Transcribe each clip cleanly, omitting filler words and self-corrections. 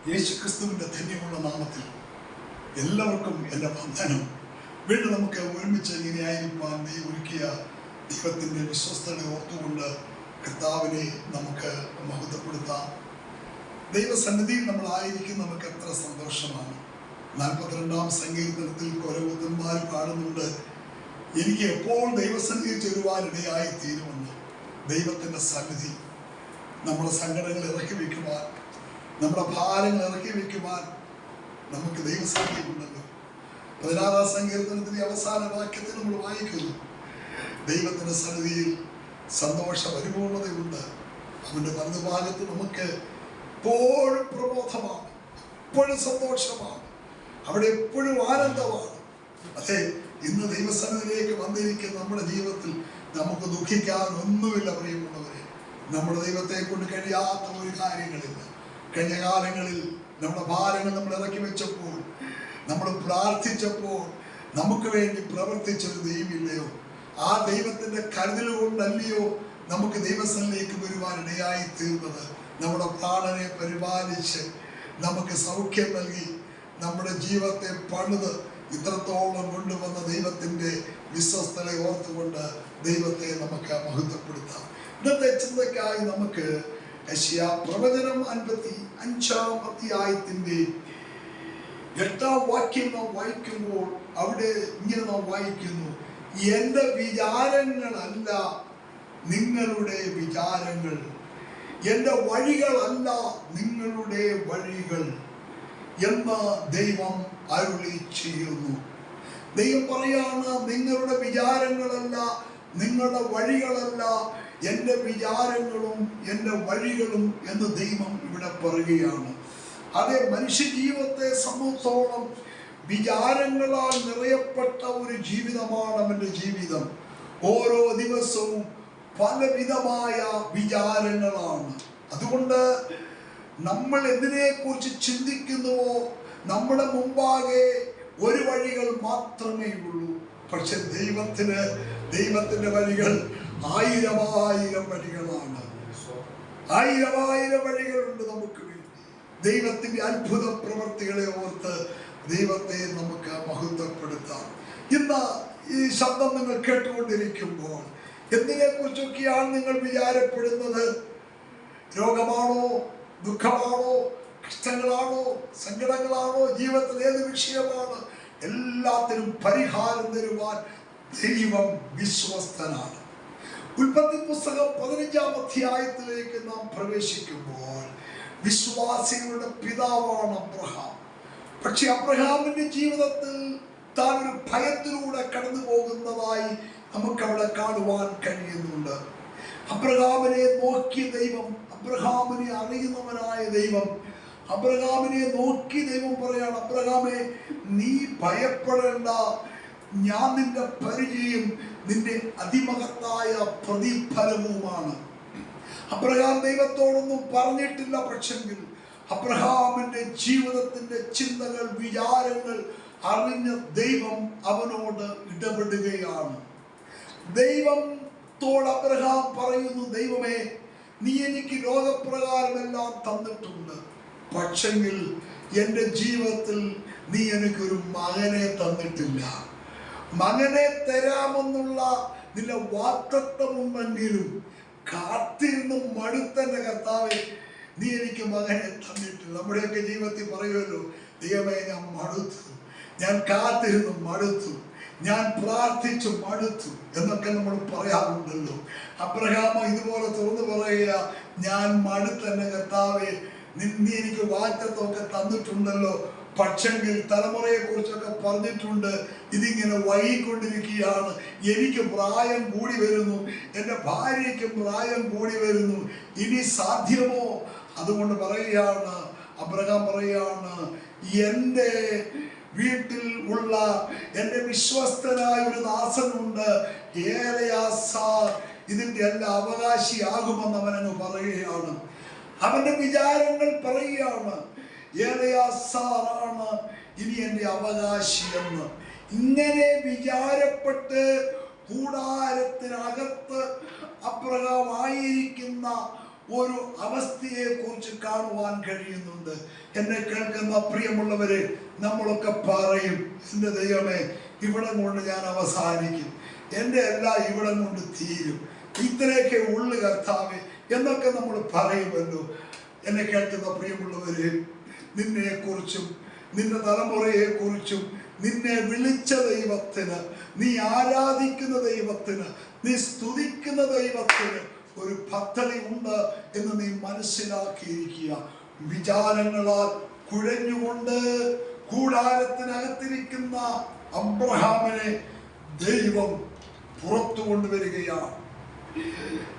യേശുക്രിസ്തുവിന്റെ ധന്യമുള്ള നാമത്തിൽ എല്ലാവർക്കും എൻ്റെ വന്ദനം. വീണ്ടും നമുക്ക് ഒരുമിച്ച് ഇങ്ങനെയായിരിക്കാൻ ദൈവം ഒരുക്കിയ ദൈവത്തിൻ്റെ വിശ്വസ്തത ഓർത്തുകൊണ്ട് കർത്താവിനെ നമുക്ക് മഹത്വപ്പെടുത്താം. ദൈവസന്നിധിയിൽ നമ്മളായിരിക്കും നമുക്ക് എത്ര സന്തോഷമാണ്. 42-ാം സങ്കീർത്തനത്തിൽ കൊരവൂതന്മാർ പാടുന്നുണ്ട്, എനിക്ക് എപ്പോൾ ദൈവസന്നിധിയിൽ ചെല്ലുവാനിടയായി തീരുമെന്ന്. ദൈവത്തിൻ്റെ സന്നിധി നമ്മുടെ സങ്കടങ്ങൾ ഇറക്കി വയ്ക്കുവാൻ, നമ്മുടെ ഭാരങ്ങൾ ഇറക്കി വയ്ക്കുവാൻ നമുക്ക് ദൈവസന്നിധി ഉണ്ടല്ലോ. 16-ാം സങ്കീർത്തനത്തിന്റെ അവസാന വാക്യത്തിൽ നമ്മൾ വായിക്കുന്നു, ദൈവത്തിന്റെ സന്നിധിയിൽ സന്തോഷ പരിപൂർണതയുണ്ട്. അവന്റെ വലതുഭാഗത്ത് നമുക്ക് എപ്പോഴും പ്രബോധമാണ്, എപ്പോഴും സന്തോഷമാണ്, അവിടെ എപ്പോഴും ആനന്ദമാണ്. അതെ, ഇന്ന് ദൈവസന്നിധിയിലേക്ക് വന്നിരിക്കുന്ന നമ്മുടെ ജീവിതത്തിൽ നമുക്ക് ദുഃഖിക്കാൻ ഒന്നുമില്ല പ്രിയമുള്ളവരെ. നമ്മുടെ ദൈവത്തെ കൊണ്ട് കഴിയാത്ത ഒരു കാര്യങ്ങളില്ല. കഴിഞ്ഞ കാലങ്ങളിൽ നമ്മുടെ ഭാരങ്ങൾ നമ്മൾ ഇറക്കി വെച്ചപ്പോൾ, നമ്മൾ പ്രാർത്ഥിച്ചപ്പോൾ നമുക്ക് വേണ്ടി പ്രവർത്തിച്ചൊരു ദൈവമില്ലയോ? ആ ദൈവത്തിന്റെ കരുതൽ കൊണ്ടല്ലയോ നമുക്ക് ദൈവസ്ഥലിലേക്ക് വരുവാൻ ഇടയായി തീർന്നത്? നമ്മുടെ പ്രാണനെ പരിപാലിച്ച് നമുക്ക് സൗഖ്യം നൽകി നമ്മുടെ ജീവിതത്തെ പണിത് ഇത്രത്തോളം കൊണ്ടുവന്ന ദൈവത്തിന്റെ വിശ്വസ്തതയെ ഓർത്തുകൊണ്ട് ദൈവത്തെ നമുക്ക് മഹത്വപ്പെടുത്താം. ഇന്നത്തെ ചിന്തയ്ക്കായി നമുക്ക് യെശയ്യാ പ്രവചനം 55-ാം അധ്യായത്തിന്റെ 8-ാം വാക്യം നാം വായിക്കുമ്പോൾ അവിടെ ഇങ്ങനെ നാം വായിക്കുന്നു, എൻ്റെ വിചാരങ്ങളല്ല നിങ്ങളുടെ വിചാരങ്ങൾ, എൻ്റെ വഴികളല്ല നിങ്ങളുടെ വഴികൾ എന്ന് ദൈവം അരുളി ചെയ്യുന്നു. ദൈവം പറയാണ്, നിങ്ങളുടെ വിചാരങ്ങളല്ല, നിങ്ങളുടെ വഴികളല്ല എൻ്റെ വിചാരങ്ങളും എൻ്റെ വഴികളും എന്ന് ദൈവം ഇവിടെ പറയുകയാണ്. അതേ, മനുഷ്യ ജീവിതത്തെ സംബന്ധിച്ചോളം വിചാരങ്ങളാൽ നിറയപ്പെട്ട ഒരു ജീവിതമാണ് അവൻ്റെ ജീവിതം. ഓരോ ദിവസവും പലവിധമായ വിചാരങ്ങളാണ്. അതുകൊണ്ട് നമ്മൾ എന്തിനെ കുറിച്ച് ചിന്തിക്കുന്നുവോ നമ്മുടെ മുമ്പാകെ ഒരു വഴികൾ മാത്രമേ ഉള്ളൂ. പക്ഷെ ദൈവത്തിന്റെ വഴികൾ ആയിരം വഴികളാണ്. ആയിരം വഴികളുണ്ട് നമുക്ക് വേണ്ടി. ദൈവത്തിന്റെ അത്ഭുത പ്രവൃത്തികളെ ഓർത്ത് ദൈവത്തെ നമുക്ക് മഹത്വപ്പെടുത്താം. ഇന്ന് ഈ ശബ്ദം നിങ്ങൾ കേട്ടുകൊണ്ടിരിക്കുമ്പോൾ എന്തിനെ കുറിച്ചൊക്കെയാണ് നിങ്ങൾ വിചാരപ്പെടുന്നത്? രോഗമാണോ, ദുഃഖമാണോ, കഷ്ടങ്ങളാണോ, സങ്കടങ്ങളാണോ, ജീവിതത്തിൽ ഏത് വിഷയമാണ്? എല്ലാത്തിനും പരിഹാരം തരുവാൻ ദൈവം വിശ്വസ്തനാണ്. ഉൽപ്പത്തി പുസ്തകം 15-ാം അധ്യായത്തിലേക്ക് നാം പ്രവേശിക്കുമ്പോൾ വിശ്വാസികളുടെ പിതാവാണ് അബ്രഹാം. പക്ഷെ അബ്രഹാമിന്റെ ജീവിതത്തിൽ താൻ ഒരു ഭയത്തിലൂടെ കടന്നു പോകുന്നതായി നമുക്കവിടെ കാണുവാൻ കഴിയുന്നുണ്ട്. അബ്രഹാമിനെ നോക്കിയ ദൈവം, അബ്രഹാമിനെ അറിയുന്നവനായ ദൈവം, അബ്രഹാമിനെ നോക്കി ദൈവം പറയാണ്, അബ്രഹാമേ നീ ഭയപ്പെടേണ്ട, ഞാൻ നിന്റെ പരിചയം നിന്റെ അതിമഹത്തായ പ്രതിഫലവുമാണ്. അബ്രഹാം ദൈവത്തോടൊന്നും പറഞ്ഞിട്ടില്ല, പക്ഷെങ്കിൽ അബ്രഹാമിന്റെ ജീവിതത്തിന്റെ ചിന്തകൾ, വിചാരങ്ങൾ അറിഞ്ഞ ദൈവം അവനോട് ഇടപെടുകയാണ്. ദൈവത്തോട് അബ്രഹാം പറയുന്നു, ദൈവമേ നീ എനിക്ക് ലോകപ്രകാരമെല്ലാം തന്നിട്ടുണ്ട്, പക്ഷെങ്കിൽ എൻ്റെ ജീവിതത്തിൽ നീ എനിക്കൊരു മകനെ തന്നിട്ടില്ല. മകനെ തരാമെന്നുള്ള നിന്റെ വാഗ്ദത്തമുണ്ടെങ്കിലും കാത്തിരുന്ന് മടുത്തന്റെ കർത്താവേ നീ എനിക്ക് മകനെ തന്നിട്ടില്ല. നമ്മുടെയൊക്കെ ജീവിതത്തിൽ പറയുമല്ലോ, ദൈവമേ ഞാൻ മടുത്തു, ഞാൻ കാത്തിരുന്ന് മടുത്തു, ഞാൻ പ്രാർത്ഥിച്ചു മടുത്തു എന്നൊക്കെ നമ്മൾ പറയാറുണ്ടല്ലോ. അബ്രഹാം ഇതുപോലെ തുറന്നു പറയുക, ഞാൻ മടുത്തന്റെ കർത്താവേ നീ എനിക്ക് വാഗ്ദത്തമൊക്കെ തന്നിട്ടുണ്ടല്ലോ, പക്ഷെങ്കിൽ തലമുറയെ കുറിച്ചൊക്കെ പറഞ്ഞിട്ടുണ്ട്, ഇതിങ്ങനെ വൈകിക്കൊണ്ടിരിക്കുകയാണ്, എനിക്ക് പ്രായം കൂടി വരുന്നു, എൻ്റെ ഭാര്യയ്ക്ക് പ്രായം കൂടി വരുന്നു, ഇനി സാധ്യമോ? അതുകൊണ്ട് പറയുകയാണ്, അബ്രഹാം പറയുകയാണ്, എൻ്റെ വീട്ടിൽ ഉള്ള എൻ്റെ വിശ്വസ്തനായ ഒരു ദാസനുണ്ട്, ഏലയാസാർ ഇതിൻ്റെ എല്ലാം അവകാശിയാകുമെന്ന് അവനങ്ങ് പറയുകയാണ്. അവന്റെ വിചാരങ്ങൾ പറയുകയാണ്, ഏലയാസാറാണ് ഇനി എൻ്റെ അവകാശി എന്ന്. ഇങ്ങനെ വിചാരപ്പെട്ട് കൂടാരത്തിനകത്ത് അബ്രഹാം ആയിരിക്കുന്ന ഒരു അവസ്ഥയെ കുറിച്ച് കാണുവാൻ കഴിയുന്നുണ്ട്. എന്നെ കേൾക്കുന്ന പ്രിയമുള്ളവരെ, നമ്മളൊക്കെ പറയും, എൻ്റെ ദൈവമേ, ഇവിടം കൊണ്ട് ഞാൻ അവസാനിക്കും, എൻ്റെ എല്ലാം ഇവിടം കൊണ്ട് തീരും, ഇത്രയൊക്കെ ഉള്ളു കർത്താവേ എന്നൊക്കെ നമ്മൾ പറയുമല്ലോ. എന്നെ കേൾക്കുന്ന പ്രിയമുള്ളവരെ, നിന്നെക്കുറിച്ചും നിന്റെ തലമുറയെക്കുറിച്ചും നിന്നെ വിളിച്ച ദൈവത്തിന്, നീ ആരാധിക്കുന്ന ദൈവത്തിന്, നീ സ്തുതിക്കുന്ന ദൈവത്തിന് ഒരു പദ്ധതി ഉണ്ട് എന്ന് നീ മനസ്സിലാക്കിയിരിക്കുക. വിചാരങ്ങളാൽ കുഴഞ്ഞുകൊണ്ട് കൂടാരത്തിനകത്തിരിക്കുന്ന അബ്രഹാമിനെ ദൈവം പുറത്തു കൊണ്ടുവരികയാണ്.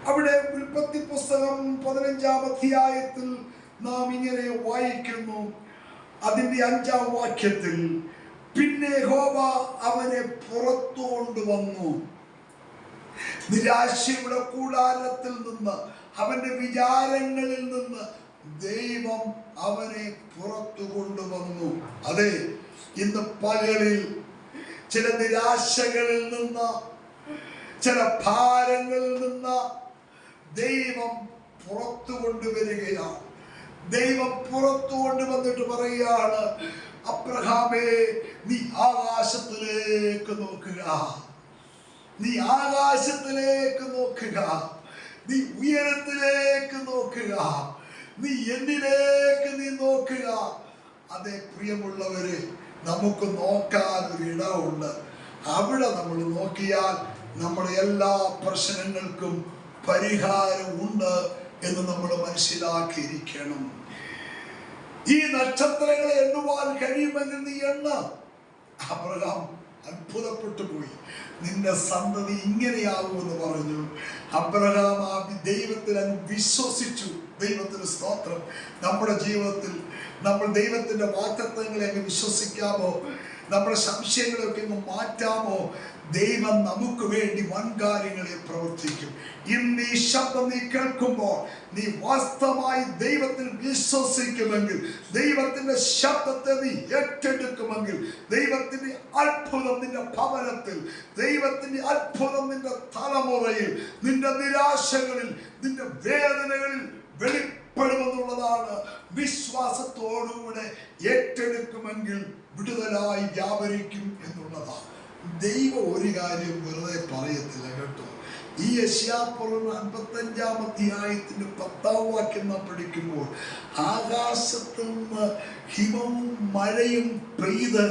അവിടെ ഉൽപ്പത്തി പുസ്തകം 15-ാം അധ്യായത്തിൽ നാം ഇങ്ങനെ വായിക്കുന്നു. അതിന്റെ 5-ാം വാക്യത്തിൽ, പിന്നെ യഹോവ അവനെ പുറത്തു കൊണ്ടുവന്നു. നിരാശയുടെ കൂടാരത്തിൽ നിന്ന്, അവന്റെ വിചാരങ്ങളിൽ നിന്ന് ദൈവം അവനെ പുറത്തു കൊണ്ടുവന്നു. അതെ, ഇന്ന് പകലിൽ ചില നിരാശകളിൽ നിന്ന്, ചില ഭാരങ്ങളിൽ നിന്ന് ദൈവം പുറത്തു കൊണ്ടുവരികയാണ്. ദൈവം പുറത്തു കൊണ്ടുവന്നിട്ട് പറയുകയാണ്, അബ്രഹാമേ, നീ ആകാശത്തിലേക്ക് നോക്കുക, നീ ആകാശത്തിലേക്ക് നോക്കുക, നീ ഉയരത്തിലേക്ക് നോക്കുക, നീ എന്നിലേക്ക് നീ നോക്കുക. അതേ പ്രിയമുള്ളവരെ, നമുക്ക് നോക്കാൻ ഒരു ഇടമുണ്ട്. അവിടെ നമ്മൾ നോക്കിയാൽ നമ്മുടെ എല്ലാ പ്രശ്നങ്ങൾക്കും പരിഹാരം ഉണ്ട് എന്ന് നമ്മൾ മനസ്സിലാക്കിയിരിക്കണം. ഈ നക്ഷത്രങ്ങളെ എണ്ണുവാൻ കഴിയുമെങ്കിൽ നീ എണ്ണ. അബ്രഹാം അത്ഭുതപ്പെട്ടു പോയി. നിന്റെ സന്തതി ഇങ്ങനെയാകുമെന്ന് പറഞ്ഞു. അബ്രഹാം ആ ദൈവത്തിൽ അങ്ങ് വിശ്വസിച്ചു. ദൈവത്തിന് സ്തോത്രം. നമ്മുടെ ജീവിതത്തിൽ നമ്മൾ ദൈവത്തിന്റെ വാഗ്ദത്തങ്ങളെ അങ്ങ് വിശ്വസിക്കാമോ? നമ്മുടെ സംശയങ്ങളൊക്കെ അങ്ങ് മാറ്റാമോ? ദൈവം നമുക്ക് വേണ്ടി വൻകാര്യങ്ങളെ പ്രവർത്തിക്കും. ഇന്ന് ഈ ശബ്ദം നീ കേൾക്കുമ്പോൾ നീ വാസ്തവമായി ദൈവത്തിൽ വിശ്വസിക്കുമെങ്കിൽ, ദൈവത്തിന്റെ ശബ്ദത്തെ നീ ഏറ്റെടുക്കുമെങ്കിൽ, ദൈവത്തിന്റെ അത്ഭുതം നിന്റെ ഭവനത്തിൽ, ദൈവത്തിന്റെ അത്ഭുതം നിന്റെ തലമുറയിൽ, നിന്റെ നിരാശകളിൽ, നിന്റെ വേദനകളിൽ വെളിപ്പെടുമെന്നുള്ളതാണ്. വിശ്വാസത്തോടുകൂടെ ഏറ്റെടുക്കുമെങ്കിൽ വിടുതലായി വ്യാപരിക്കും എന്നുള്ളതാണ്. ദൈവം ഒരു കാര്യം വെറുതെ പറയത്തില്ല കേട്ടോ. ഈ യെശയ്യാപ്രവചനം 55-ാം അധ്യായത്തിന്റെ 10-ാം വാക്യം നാം പഠിക്കുമ്പോൾ, ആകാശത്ത് നിന്ന് ഹിമവും മഴയും പെയ്ത്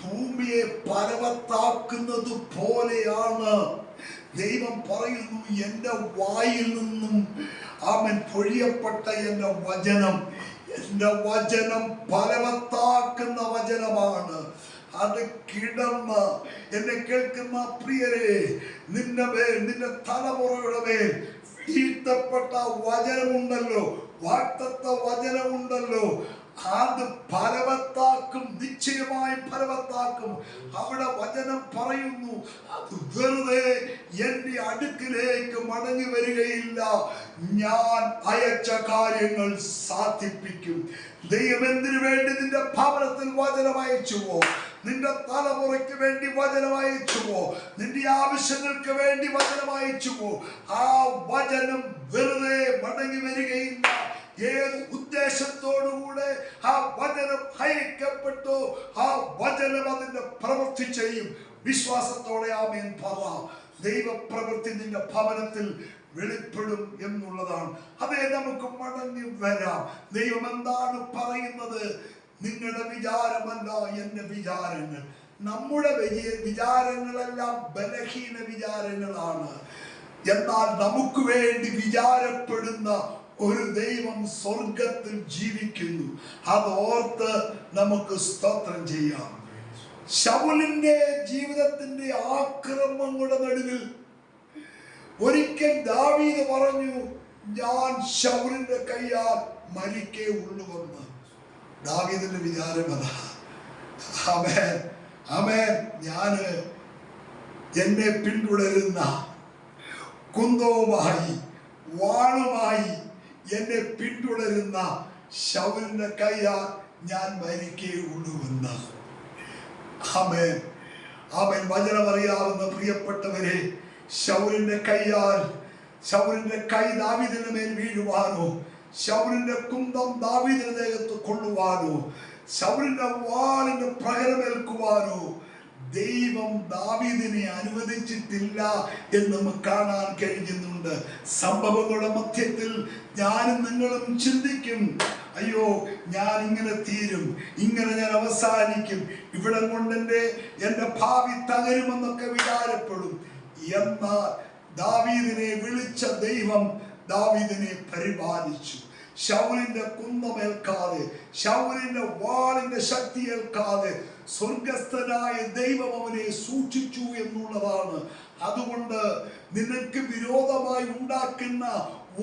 ഭൂമിയെ പരവത്താക്കുന്നത് പോലെയാണ്. ദൈവം പറയുന്നു, എൻ്റെ വായിൽ നിന്നും അവൻ പൊഴിയപ്പെട്ട എൻ്റെ വചനം ഫലവത്താക്കുന്ന വചനമാണ്. അത് കിടന്ന് എന്നെ കേൾക്കുന്ന പ്രിയരെ, നിന്റെ തലമുറയുടെ മേൽ വീഴ്ത്തപ്പെട്ട വചനമുണ്ടല്ലോ, വാഗ്ദത്ത വചനമുണ്ടല്ലോ, അത് ഫലവത്താക്കും, നിശ്ചയമായി ഫലവത്താക്കും. അവിടെ വചനം പറയുന്നു, അത് വെറുതെ എന്റെ അടുക്കിലേക്ക് മടങ്ങി വരികയില്ല, ഞാൻ അയച്ച കാര്യങ്ങൾ സാധിപ്പിക്കും. ദൈവം എന്തിനു വേണ്ടി നിന്റെ ഭവനത്തിൽ വചനം അയച്ചുവോ, നിന്റെ തലമുറയ്ക്ക് വേണ്ടി വചനം അയച്ചുവോ, നിന്റെ ആവശ്യങ്ങൾക്ക് വേണ്ടി വചനം അയച്ചുവോ, ആ വചനം വെറുതെ മടങ്ങി വരികയില്ല. ഏത് ഉദ്ദേശത്തോടുകൂടെ ആ വചനം അയക്കപ്പെട്ടു, ആ വചനം അതിന്റെ പ്രവൃത്തി ചെയ്യും. വിശ്വാസത്തോടെ ആമേൻ പറ. ദൈവപ്രവൃത്തി നിന്റെ ഭവനത്തിൽ വെളിപ്പെടും എന്നുള്ളതാണ്. അതേ, നമുക്ക് മടങ്ങി വരാം. ദൈവം എന്താണ് പറയുന്നത്? നിങ്ങളുടെ വിചാരമല്ല എൻ്റെ വിചാരങ്ങൾ. നമ്മുടെ വിചാരങ്ങളെല്ലാം ബലഹീന വിചാരങ്ങളാണ്. എന്നാൽ നമുക്ക് വേണ്ടി വിചാരപ്പെടുന്ന ഒരു ദൈവം സ്വർഗത്തിൽ ജീവിക്കുന്നു. അതോർത്ത് നമുക്ക് സ്തോത്രം ചെയ്യാം. ശൗലിന്റെ ജീവിതത്തിന്റെ ആക്രമങ്ങളുടെ നടുവിൽ ഒരിക്കൽ ദാവീദ് പറഞ്ഞു, ഞാൻ ശൗലിന്റെ കയ്യാൽ മരിക്കേ ഉള്ളുവെന്ന്. ദാവീദിന്റെ വിചാരം അതാ. ആമേൻ, ആമേൻ. ഞാന് എന്നെ പിന്തുടരുന്ന കുന്തവുമായി വാളുമായി എന്നെ പിന്തുടരുന്ന ശൗലിന്റെ കയ്യാൽ ഞാൻ മരിക്കേ ഉള്ളുവെന്ന്. ആമേൻ, ആമേൻ. വചനം അറിയാവുന്ന പ്രിയപ്പെട്ടവരെ, ശൗലിന്റെ കയ്യാൽ ശൗലിന്റെ കൈ ദാവീദിന്റെ മേൽ വീഴുവാനോ, ശൗലിന്റെ കുന്തം ദാവീദിന്റെ ദേഹത്ത് കൊള്ളുവാനോ, ശൗലിന്റെ വാളിന്റെ പ്രഹരമേൽക്കുവാനോ ദൈവം ദാവീദിനെ അനുവദിച്ചിട്ടില്ല എന്ന് നമുക്ക് കാണാൻ കഴിയുന്നുണ്ട്. സംഭവങ്ങളുടെ മധ്യത്തിൽ ഞാനും നിങ്ങളും ചിന്തിക്കും, അയ്യോ ഞാൻ ഇങ്ങനെ തീരും, ഇങ്ങനെ ഞാൻ അവസാനിക്കും, ഇവിടെ കൊണ്ട് എൻ്റെ ഭാവി തകരുമെന്നൊക്കെ വിചാരപ്പെടും. എന്നാൽ ദാവീദിനെ വിളിച്ച ദൈവം ദാവീദിനെ പരിപാലിച്ചു. ശൗലിന്റെ കുന്തമേൽക്കാതെ, ശൗലിന്റെ വാളിന്റെ ശക്തി ഏൽക്കാതെ സ്വർഗസ്ഥനായ ദൈവം അവനെ സൂക്ഷിച്ചു എന്നുള്ളതാണ്. അതുകൊണ്ട് നിനക്ക് വിരോധമായി ഉണ്ടാക്കുന്ന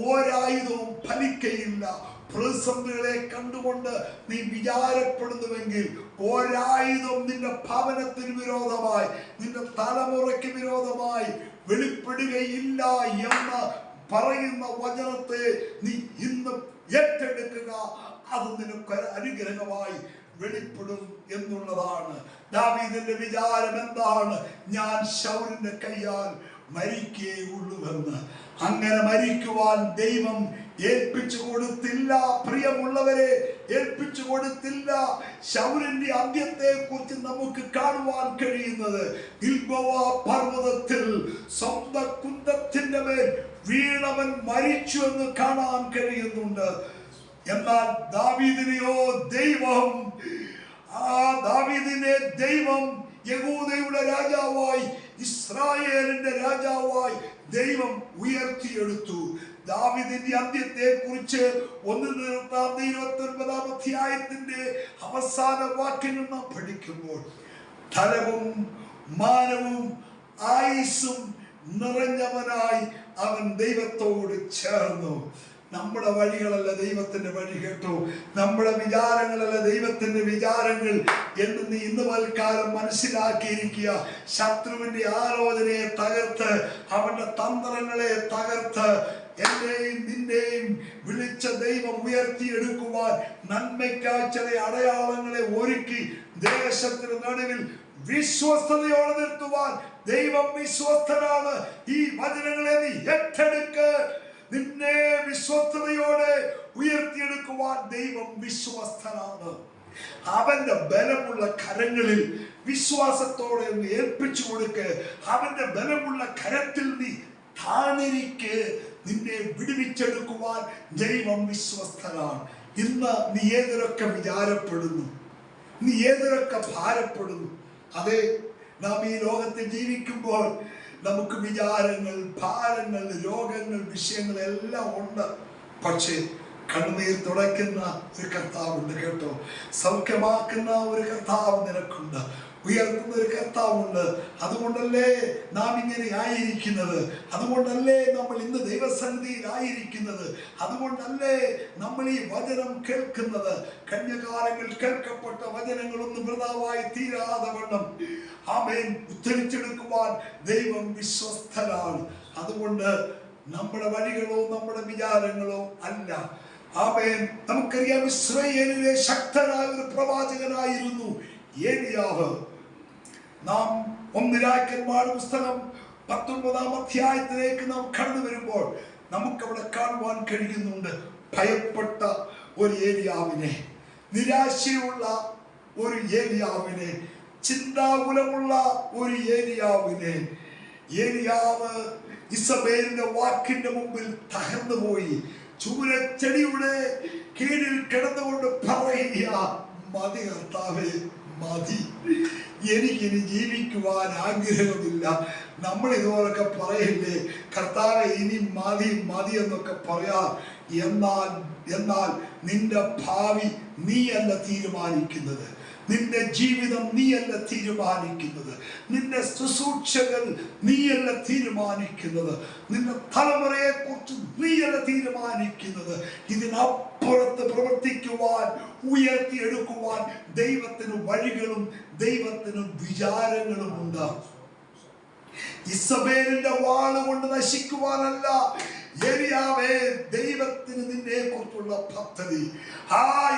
ഒരായുധവും ഫലിക്കയില്ല. പ്രതിസന്ധികളെ കണ്ടുകൊണ്ട് നീ വിചാരപ്പെടുന്നുവെങ്കിൽ ഒരായുധം നിന്റെ ഭവനത്തിന് വിരോധമായി, നിന്റെ തലമുറയ്ക്ക് വിരോധമായി വെളിപ്പെടുകയില്ല എന്ന് പറയുന്ന വചനത്തെ നീ ഇന്ന് ഏറ്റെടുക്കുക. അത് നിനക്ക് അനുഗ്രഹമായി വെളിപ്പെടും എന്നുള്ളതാണ്. ദാവീദിന്റെ വിചാരം എന്താണ്? ഞാൻ ശൗലിന്റെ കയ്യാൽ മരിക്കുകയുള്ളൂവെന്ന്. അങ്ങനെ മരിക്കുവാൻ ദൈവം ഏൽപ്പിച്ചു കൊടുത്തില്ല. പ്രിയമുള്ളവരെ, ഏൽപ്പിച്ചു കൊടുത്തില്ല. ശൗലിന്റെ അന്ത്യത്തെ കുറിച്ച് നമുക്ക് കാണുവാൻ കഴിയുന്നത് ഗിൽബോവ പർവ്വതത്തിൽ സ്വന്തം കുന്തത്തിന്റെ മേൽ വീണവൻ മരിച്ചു എന്ന് കാണാൻ കഴിയുന്നുണ്ട്. എന്നാൽ ദാവീദിനെയോ ദൈവം, ദാവീദിനെ ദൈവം യഹൂദയുടെ രാജാവായി, ഇസ്രായേലിന്റെ രാജാവായി ദൈവം ഉയർത്തിയെടുത്തു. ദാവീദിന്റെ അന്ത്യത്തെ കുറിച്ച് 1 അധ്യായത്തിന്റെ അവസാന വാക്യങ്ങൾ നാം പഠിക്കുമ്പോൾ ധനവും മാനവും ആയുസ്സും നിറഞ്ഞവനായി അവൻ ദൈവത്തോട് ചേർന്നു. നമ്മുടെ വഴികളല്ല ദൈവത്തിന്റെ വഴി, കേട്ടോ. നമ്മുടെ വിചാരങ്ങളല്ല ദൈവത്തിന്റെ വിചാരങ്ങൾ എന്ന് നീ ഇന്ന് വൽക്കാലം മനസ്സിലാക്കിയിരിക്കുക. ശത്രുവിന്റെ ആലോചനയെ തകർത്ത്, അവന്റെ തന്ത്രങ്ങളെ തകർത്ത്, എന്റെയും നിന്റെയും വിളിച്ച ദൈവം ഉയർത്തിയെടുക്കുവാൻ നന്മയ്ക്കായി ചില അടയാളങ്ങളെ ഒരുക്കി ദേശത്തിന് നടുവിൽ വിശ്വസ്തയോടെ നിർത്തുവാൻ ദൈവം വിശ്വസ്തനാണ്. ഈ വചനങ്ങളെ നീ ഏറ്റെടുക്ക്. നിന്നെ വിശ്വസ്തയോടെ ഉയർത്തിയെടുക്കുവാൻ ദൈവം വിശ്വസ്തനാണ്. അവന്റെ ബലമുള്ള കരങ്ങളിൽ വിശ്വാസത്തോടെ ഒന്ന് ഏൽപ്പിച്ചു കൊടുക്ക്. അവന്റെ ബലമുള്ള കരത്തിൽ നീ താണിരിക്ക്. നിന്നെ വിടുവിച്ചെടുക്കുവാൻ ദൈവം വിശ്വസ്തനാണ്. ഇന്ന് നീ ഏതൊക്കെ വിചാരപ്പെടുന്നു, നീ ഏതൊക്കെ ഭാരപ്പെടുന്നു. അതെ, നാം ഈ ലോകത്തിൽ ജീവിക്കുമ്പോൾ നമുക്ക് വിചാരങ്ങൾ, ഭാരങ്ങൾ, രോഗങ്ങൾ, വിഷയങ്ങൾ എല്ലാം ഉണ്ട്. പക്ഷേ കണ്ണുനീർ തുടയ്ക്കുന്ന ഒരു കർത്താവുണ്ട്, കേട്ടോ. സൗഖ്യമാക്കുന്ന ഒരു കർത്താവ് നിനക്കുണ്ട്. ഉയർത്തുന്ന ഒരു കർത്താവുണ്ട്. അതുകൊണ്ടല്ലേ നാം ഇങ്ങനെ ആയിരിക്കുന്നത്. അതുകൊണ്ടല്ലേ നമ്മൾ ഇന്ന് ദൈവസന്നിധിയിൽ ആയിരിക്കുന്നത്. അതുകൊണ്ടല്ലേ നമ്മൾ ഈ വചനം കേൾക്കുന്നത്. കഴിഞ്ഞ കാലങ്ങളിൽ കേൾക്കപ്പെട്ട വചനങ്ങളൊന്നും വൃഥാവായി തീരാതെ വണ്ണം ആമേൻ ഉദ്ധരിച്ചെടുക്കുവാൻ ദൈവം വിശ്വസ്തനാണ്. അതുകൊണ്ട് നമ്മുടെ വഴികളോ നമ്മുടെ വിചാരങ്ങളോ അല്ല. ആമേൻ. നമുക്കറിയാം, ഇസ്രായേലിലെ ശക്തനായ ഒരു പ്രവാചകനായിരുന്നു ഏലിയാവ്. നാം 1 രാജാക്കന്മാരുടെ പുസ്തകം 19 അധ്യായത്തിലേക്ക് നാം കടന്നു വരുമ്പോൾ നമുക്കവിടെ കാണുവാൻ കഴിയുന്നുണ്ട് ഭയപ്പെട്ട ഒരു ഏലിയാവിനെ, നിരാശയുള്ള ഒരു ഏലിയാവിനെ, ചിന്താകുലമുള്ള ഒരു ഏലിയാവിനെ. ഏലിയാവ് ഇസബേലിന്റെ വാക്കിന്റെ മുമ്പിൽ തകർന്നു പോയി. ചൂരച്ചെടിയുടെ കീഴിൽ കിടന്നുകൊണ്ട് പറയുക, മതി കർത്താവേ, മതി, എനിക്കിനി ജീവിക്കുവാൻ ആഗ്രഹമില്ല. നമ്മൾ ഇതുപോലൊക്കെ പറയില്ലേ, കർത്താവെ ഇനി മതി മതി എന്നൊക്കെ പറയാം. എന്നാൽ നിന്റെ ഭാവി നീയല്ല തീരുമാനിക്കുന്നത്. നിന്റെ ജീവിതം നീയല്ല തീരുമാനിക്കുന്നത്. നിന്റെ ശുശ്രൂഷകൾ നീയല്ല തീരുമാനിക്കുന്നത്. നിന്റെ തലമുറയെ കുറിച്ച് നീയല്ല തീരുമാനിക്കുന്നത്. ഇതിനപ്പുറത്ത് പ്രവർത്തിക്കുവാൻ, ഉയർത്തിയെടുക്കുവാൻ ദൈവത്തിന് വഴികളും ദൈവത്തിന് വിചാരങ്ങളും ഉണ്ട്. ഇസബേലിന്റെ വാളുകൊണ്ട് നശിക്കുവാനല്ല, ഏലിയാവേ, ദൈവത്തിന് നിന്നെ കുറിച്ചുള്ള പദ്ധതി.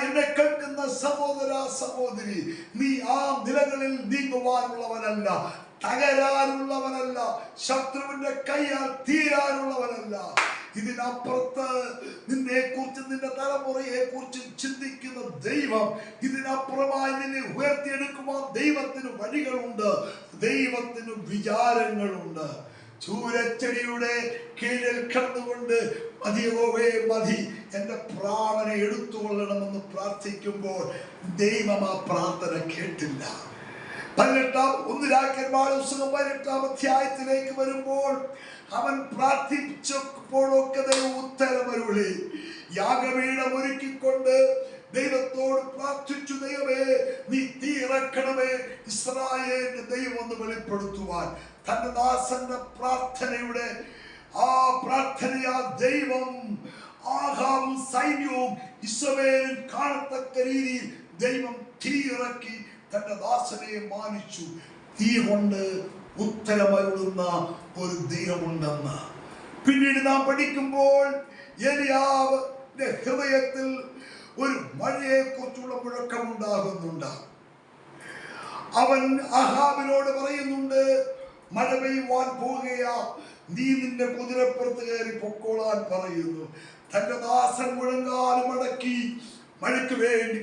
എന്നെ കേൾക്കുന്ന സഹോദര സഹോദരി, നീ ആ നിലകളിൽ നീങ്ങുവാനുള്ളവനല്ല. തകരാനുള്ളവനല്ല, ശത്രുവിന്റെ കൈയാൽ തീരാനുള്ളവനല്ല. ഇതിനപ്പുറത്ത് നിന്നെ കുറിച്ച്, നിന്റെ തലമുറയെ കുറിച്ച് ചിന്തിക്കുന്ന ദൈവം, ഇതിനപ്പുറമായി നിന്നെ ഉയർത്തിയെടുക്കുവാൻ ദൈവത്തിന് വഴികളുണ്ട്, ദൈവത്തിന് വിചാരങ്ങളുണ്ട്. ചൂരച്ചെടിയുടെ കീഴിൽ കിടന്നുകൊണ്ട് മതിയോവേ മതി, എന്റെ പ്രാണനെ എടുത്തുകൊള്ളണമെന്ന് പ്രാർത്ഥിക്കുമ്പോൾ ദൈവം ആ പ്രാർത്ഥന കേട്ടില്ല. 18 അധ്യായത്തിലേക്ക് വരുമ്പോൾ അവൻ പ്രാർത്ഥിച്ചപ്പോഴൊക്കെ ദൈവം ഉത്തരമരുളി. യാഗപീഠം ഒരുക്കിക്കൊണ്ട് ദൈവത്തോട് പ്രാർത്ഥിച്ചു, ദൈവമേ നീ തീ ഇറക്കണമേ, ഇസ്രായേലിന്റെ ദൈവം ഒന്ന് വെളിപ്പെടുത്തുവാൻ. തന്റെ ദാസന്റെ പ്രാർത്ഥനയുടെ ആ പ്രാർത്ഥനയാ ദൈവം ആഹാബും സൈന്യവും ഇസ്രായേലും കാണത്തക്ക രീതിയിൽ ദൈവം തീ ഇറക്കി തന്റെ ദാസനെ മാനിച്ചു. തീ കൊണ്ട് ഉത്തരമരുളുന്ന ഒരു ദൈവമുണ്ടെന്ന് പിന്നീട് നാം പഠിക്കുമ്പോൾ ഏലിയാവിന്റെ ഹൃദയത്തിൽ ഒരു മഴയെ കുറിച്ചുള്ള മുഴക്കമുണ്ടാകുന്നുണ്ട്. അവൻ ആഹാബിനോട് പറയുന്നുണ്ട്, മഴ പെയ്യുവാൻ പോകുകയാ, നീ നിന്റെ കുതിരപ്പുറത്ത് കയറി പൊക്കോളാൻ പറയുന്നു. തന്റെ ദാസൻ മുഴങ്കാലം അടക്കി മഴയ്ക്ക് വേണ്ടി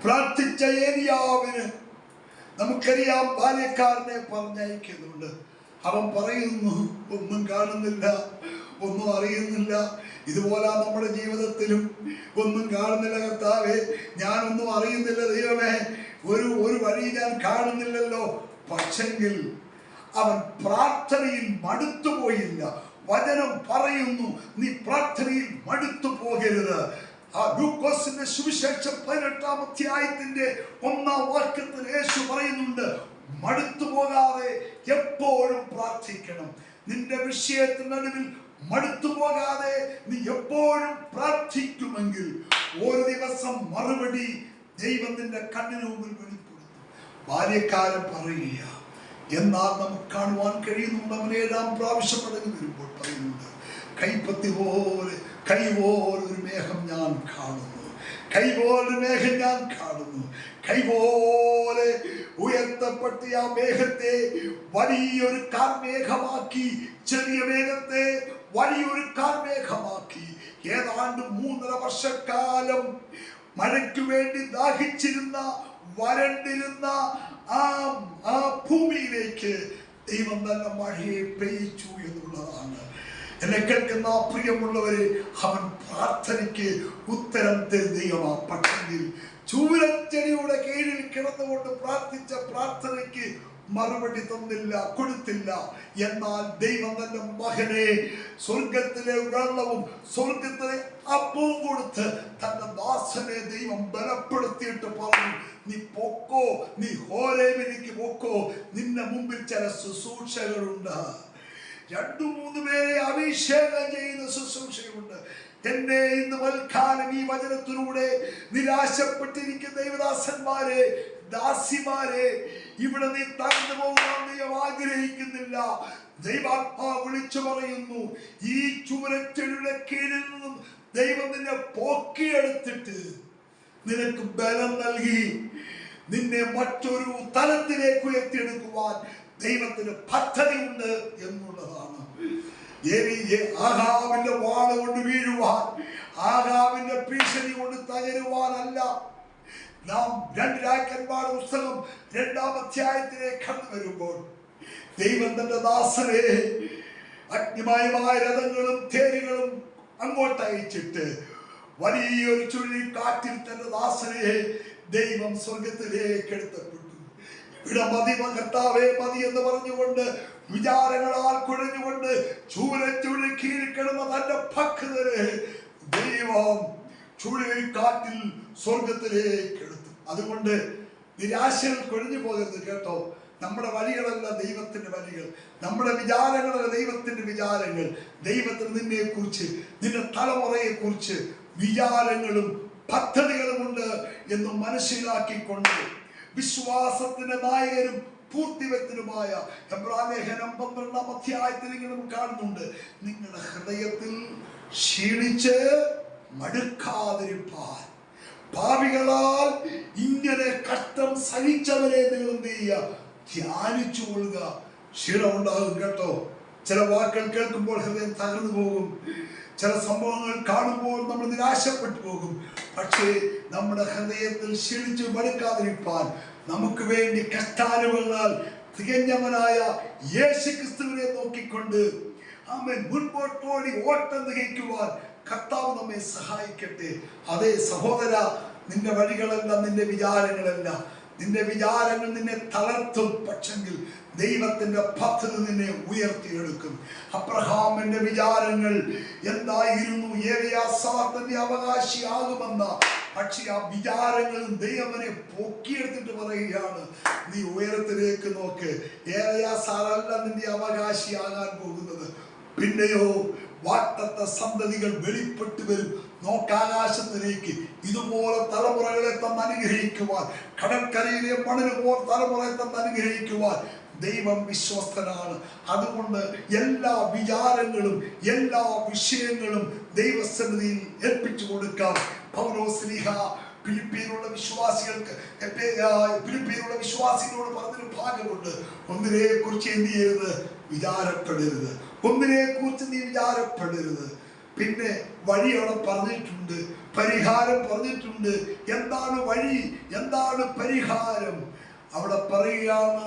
പ്രാർത്ഥിച്ച ഏലിയാവിന് നമുക്കറിയാം ബാല്യക്കാരനെ പറഞ്ഞയക്കുന്നുണ്ട്. അവൻ പറയുന്നു, ഒന്നും കാണുന്നില്ല, ഒന്നും അറിയുന്നില്ല. ഇതുപോലെ നമ്മുടെ ജീവിതത്തിലും ഒന്നും കാണുന്നില്ല കർത്താവേ, ഞാനൊന്നും അറിയുന്നില്ല ദൈവമേ, ഒരു വഴി ഞാൻ കാണുന്നില്ലല്ലോ. പക്ഷെങ്കിൽ അവൻ പ്രാർത്ഥനയിൽ മടുത്തുപോയില്ല. വചനം പറയുന്നു, നീ പ്രാർത്ഥനയിൽ മടുത്തു പോകരുത്. ആ ലൂക്കോസിന്റെ സുവിശേഷം 18 അധ്യായത്തിന്റെ 1-ാം വാക്യത്തിൽ യേശു പറയുന്നുണ്ട്, മടുത്തു പോകാതെ എപ്പോഴും പ്രാർത്ഥിക്കണം. നിന്റെ വിഷയത്തിന് നടുവിൽ മടുത്തു പോകാതെ നീ എപ്പോഴും പ്രാർത്ഥിക്കുമെങ്കിൽ ഒരു ദിവസം മറുപടി ദൈവം നിന്റെ കണ്ണിന് മുമ്പിൽ വെളിപ്പെടുത്തും. ബാല്യക്കാരൻ പറയുക, എന്നാൽ നമുക്ക് കാണുവാൻ കഴിയുന്നുണ്ട്. അവൻ 7-ാം പ്രാവശ്യം മടങ്ങി വരുമ്പോൾ പറയുന്നുണ്ട്, കൈപ്പത്തി പോലെ ഒരു മേഘം ഞാൻ കാണുന്നു, കൈപോലെ മേഘം ഞാൻ കാണുന്നു. കൈപോലെ ഉയർത്തപ്പെട്ട ആ മേഘത്തെ വലിയൊരു കാർമേഘമാക്കി, ചെറിയ മേഘത്തെ വലിയൊരു കാർമേഘമാക്കി, ഏതാണ്ട് 3.5 വർഷക്കാലം മഴയ്ക്ക് വേണ്ടി ദാഹിച്ചിരുന്ന, വരണ്ടിരുന്ന ആ ഭൂമിയിലേക്ക് ദൈവം നല്ല മഴയെ പെയ്ച്ചു എന്നുള്ളതാണ്. എന്നെ കേൾക്കുന്ന പ്രിയമുള്ളവരെ, അവൻ പ്രാർത്ഥനയ്ക്ക് ഉത്തരം തരുന്നതാ. പക്ഷെങ്കിൽ ചൂരച്ചെടിയുടെ കീഴിൽ കിടന്നുകൊണ്ട് പ്രാർത്ഥിച്ച പ്രാർത്ഥനയ്ക്ക് മറുപടി തന്നില്ല, കൊടുത്തില്ല. എന്നാൽ ദൈവം തന്റെ മകനെ സ്വർഗത്തിലെ വെള്ളവും സ്വർഗത്തിലെ അപ്പവും കൊടുത്ത് തന്റെ ദാസനെ ദൈവം ബലപ്പെടുത്തിയിട്ട് പറഞ്ഞു, നീ പൊക്കോ, നീ ഹോരേബിലേക്ക് പൊക്കോ, നിന്റെ മുമ്പിൽ ചില ശുശ്രൂഷകളുണ്ട്. 2-3 പേരെ അഭിഷേകം ചെയ്യുന്ന ശുശ്രൂഷയുണ്ട്. എന്നെ ഇന്ന് വൽക്കാലം ഈ വചനത്തിലൂടെ നിരാശപ്പെട്ടിരിക്കുന്ന ദൈവദാസന്മാരെ, ദാസിമാരെ, ഇവിടെ നീ തകർന്നു പോകാൻ ദൈവം ആഗ്രഹിക്കുന്നില്ല. ദൈവാത്മാവ് വിളിച്ചു പറയുന്നു, ഈ ചുവരച്ചെടിയുടെ കീഴിൽ നിന്നും ദൈവം നിന്നെ പൊക്കിയെടുത്തിട്ട് നിനക്ക് ബലം നൽകി നിന്നെ മറ്റൊരു തലത്തിലേക്ക് ഉയർത്തിയെടുക്കുവാൻ ദൈവത്തിന് പദ്ധതിയുണ്ട് എന്നുള്ളതാണ്. ആഹാബിന്റെ വാള കൊണ്ട് വീഴുവാൻ, ആഹാബിന്റെ ഭീഷണി കൊണ്ട് തകരുവാനല്ല. നാം 2 രാജാക്കന്മാരുടെ പുസ്തകം 2-ാം അധ്യായത്തിലേക്ക് കടന്നു വരുമ്പോൾ ദൈവം തന്റെ ദാസനെ അഗ്നിമയമായ രഥങ്ങളും തേരുകളും അങ്ങോട്ട് അയച്ചിട്ട് വലിയൊരു ചുഴലിക്കാറ്റിൽ തന്റെ ദാസനെ ദൈവം സ്വർഗത്തിലേക്ക് എടുത്തപ്പെട്ടു. ഇവിടെ മതി കർത്താവേ മതി എന്ന് പറഞ്ഞുകൊണ്ട് വിചാരങ്ങളാൽ കുഴഞ്ഞുകൊണ്ട് ചൂരച്ചുഴി കീഴിക്കിടന്ന തന്റെ ഭക്തരെ ദൈവം ചുഴലിക്കാറ്റിൽ സ്വർഗത്തിലേക്ക് എടുത്തു. അതുകൊണ്ട് നിരാശയിൽ കുഴഞ്ഞു പോകരുത് കേട്ടോ. നമ്മുടെ വഴികളല്ല ദൈവത്തിന്റെ വഴികൾ, നമ്മുടെ വിചാരങ്ങളല്ല ദൈവത്തിന്റെ വിചാരങ്ങൾ. ദൈവത്തിന് നിന്നെ കുറിച്ച്, നിന്റെ തലമുറയെ കുറിച്ച് വിചാരങ്ങളും പദ്ധതികളുമുണ്ട് എന്ന് മനസ്സിലാക്കിക്കൊണ്ട് വിശ്വാസത്തിന്റെ നായകനും പൂർത്തിവെത്തനുമായ എബ്രായലേഖനം 12-ാം അധ്യായത്തിൽ നമുക്ക് കാണുന്നുണ്ട്, നിങ്ങളുടെ ഹൃദയത്തിൽ ക്ഷീണിച്ച് മടുക്കാതിരിപ്പാൻ പാപികളാൽ ഇന്ന ഇങ്ങനെ കഷ്ടം സഹിച്ചവരെ നിങ്ങൾ എന്ത് ചെയ്യുക? ധ്യാനിച്ചു കൊള്ളുക. ക്ഷീണം ഉണ്ടാകും കേട്ടോ. ചില വാക്കുകൾ കേൾക്കുമ്പോൾ ഹൃദയം തകർന്നു പോകും. ചില സംഭവങ്ങൾ കാണുമ്പോൾ നമ്മൾ നിരാശപ്പെട്ടു പോകും. പക്ഷേ നമ്മുടെ ഹൃദയത്തിൽ ക്ഷീണിച്ചു മടുക്കാതിരിക്കാൻ നമുക്ക് വേണ്ടി കഷ്ടാനുഭവങ്ങളാൽ തികഞ്ഞവനായ യേശുക്രിസ്തുവിനെ നോക്കിക്കൊണ്ട് ആമേൻ മുൻപോട്ടോടി ഓട്ടം തികയ്ക്കുവാൻ കർത്താവ് നമ്മെ സഹായിക്കട്ടെ. അതേ സഹോദര, നിന്റെ വഴികളല്ല, നിന്റെ വിചാരങ്ങളല്ല. നിന്റെ വിചാരങ്ങൾ നിന്നെ തളർത്തും, പക്ഷെങ്കിൽ ദൈവത്തിന്റെ പദ്ധതി നിന്നെ ഉയർത്തിയെടുക്കും. അബ്രഹാമിന്റെ വിചാരങ്ങൾ എന്തായിരുന്നു? ഏലിയാസാറിന്റെ അവകാശിയാകുമെന്ന. പക്ഷെ ആ വിചാരങ്ങളും ദൈവനെ പൊക്കിയെടുത്തിട്ട് പറയുകയാണ്, നീ ഉയരത്തിലേക്ക് നോക്ക്. ഏലിയാസാറല്ല നിന്റെ അവകാശിയാകാൻ പോകുന്നത്. പിന്നെയോ വാഗ്ദത്ത സന്തതികൾ വെളിപ്പെട്ടു വരും. നോക്കാകാശത്തിലേക്ക്. ഇതുപോലെ തലമുറകളെ തന്ന് അനുഗ്രഹിക്കുവാൻ, കടൽക്കരയിലെ മണൽ പോലെ തലമുറയെ തന്ന് അനുഗ്രഹിക്കുവാൻ ദൈവം വിശ്വസ്തനാണ്. അതുകൊണ്ട് എല്ലാ വിചാരങ്ങളും എല്ലാ വിഷയങ്ങളും ദൈവസന്നിധിയിൽ ഏൽപ്പിച്ചു കൊടുക്കാം. പൗലോസ്ലീഹ ഫിലിപ്പിയിലുള്ള വിശ്വാസികളോട് പറഞ്ഞൊരു ഭാഗമുണ്ട്. ഒന്നിനെ കുറിച്ച് എന്ത് ചെയ്യരുത്? വിചാരപ്പെടരുത്. ഒന്നിനെ കുറിച്ച് നീ വിചാരപ്പെടരുത്. പിന്നെ വഴി അവിടെ പറഞ്ഞിട്ടുണ്ട്, പരിഹാരം പറഞ്ഞിട്ടുണ്ട്. എന്താണ് വഴി? എന്താണ് പരിഹാരം? അവിടെ പറയുകയാണ്,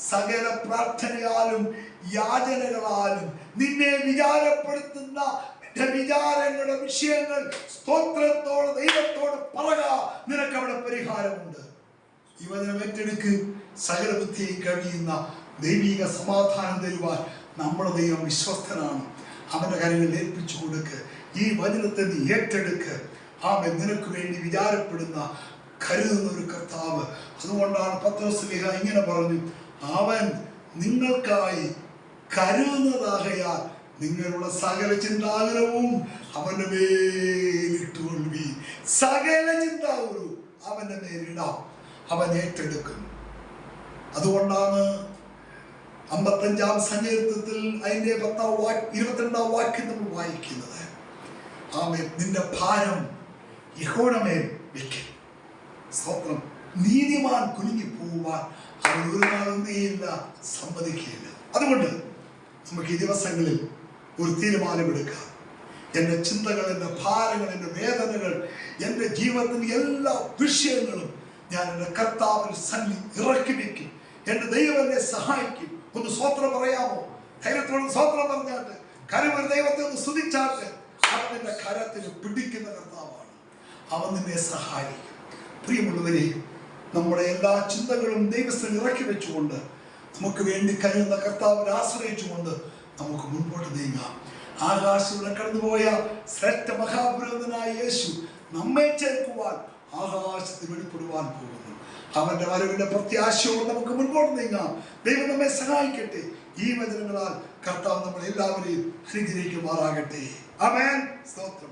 സകല പ്രാർത്ഥനയാലും യാചനകളാലും നിന്നെ വിചാരപ്പെടുത്തുന്ന വിചാരങ്ങളുടെ വിഷയങ്ങൾ സ്തോത്രത്തോട് ദൈവത്തോട് പറയുക. നിനക്ക് അവിടെ പരിഹാരമുണ്ട്. ഈ വചനം ഏറ്റെടുക്ക്. സകല ബുദ്ധിയെ കഴിയുന്ന ദൈവിക സമാധാനം തരുവാൻ നമ്മുടെ ദൈവം വിശ്വസ്തനാണ്. അവന്റെ കാര്യങ്ങൾ ഏൽപ്പിച്ചു കൊടുക്ക്. ഈ വചനത്തെ നീ ഏറ്റെടുക്ക്. ആമേൻ. നിനക്ക് വേണ്ടി വിചാരപ്പെടുന്ന കരുതുന്ന ഒരു കർത്താവ്. അതുകൊണ്ടാണ് പത്രോസ്ലീഹ ഇങ്ങനെ പറഞ്ഞു, അവൻ നിങ്ങൾക്കായി കരുതുന്നതാകയാൽ നിങ്ങളുടെ സകല ചിന്താകുലവും അവന്റെ മേലിട്ടുകൊള്ളി. സകല ചിന്താകുലവും അവന്റെ മേലിടാം. അവൻ ഏറ്റെടുക്കും. അതുകൊണ്ടാണ് 55-ാം സങ്കീർത്തനത്തിൽ അതിന്റെ 22-ാം വാക്യം നമ്മൾ വായിക്കുന്നത്. ആമേൻ. നിന്റെ ഭാരം യഹോവയുടെ മേൽ വെക്കും. സ്തോത്രം. നീതിമാൻ കുലുങ്ങി പോവാൻ അവൻ ഒരു നാളൊന്നുമില്ല, സമ്മതിക്കുകയില്ല. അതുകൊണ്ട് നമുക്ക് ഈ ദിവസങ്ങളിൽ ഒരു തീരുമാനമെടുക്കാം. എൻ്റെ ചിന്തകൾ, എൻ്റെ ഭാരങ്ങൾ, എൻ്റെ വേദനകൾ, എൻ്റെ ജീവിതത്തിൻ്റെ എല്ലാ വിഷയങ്ങളും ഞാൻ എൻ്റെ കർത്താവിൽ ഇറക്കി വയ്ക്കും. എൻ്റെ ദൈവം എന്നെ സഹായിക്കും. ഒന്ന് സ്വോത്രം പറയാമോ? ധൈര്യത്തോട് സ്വോത്രം പറഞ്ഞാട്ട് കരുവർ ദൈവത്തെ ഒന്ന് സ്തുതിച്ചാട്ട്. അവൻ നിന്റെ കരത്തിന് പിടിക്കുന്ന കർത്താവാണ്. അവൻ നിന്നെ സഹായിക്കും. പ്രിയമുള്ളവരെ, നമ്മുടെ എല്ലാ ചിന്തകളും ദൈവത്തിൽ ഇറക്കി വെച്ചുകൊണ്ട് നമുക്ക് വേണ്ടി കരുതുന്ന കർത്താവിനെ ആശ്രയിച്ചുകൊണ്ട് നമുക്ക് മുൻപോട്ട് നീങ്ങാം. ആകാശത്തിലൂടെ കടന്നുപോയ ശ്രേഷ്ഠ മഹാപുരോഹിതനായ യേശു നമ്മെ ചേർക്കുവാൻ ആകാശത്തിൽ വെളിപ്പെടുവാൻ പോകുന്നു. അവന്റെ വരവിന്റെ പ്രത്യാശയോടെ നമുക്ക് മുൻപോട്ട് നീങ്ങാം. ദൈവം നമ്മെ സഹായിക്കട്ടെ. ഈ വചനങ്ങളാൽ കർത്താവ് നമ്മൾ എല്ലാവരെയും അനുഗ്രഹിക്കുമാറാകട്ടെ. ആമേൻ. സ്തോത്രം.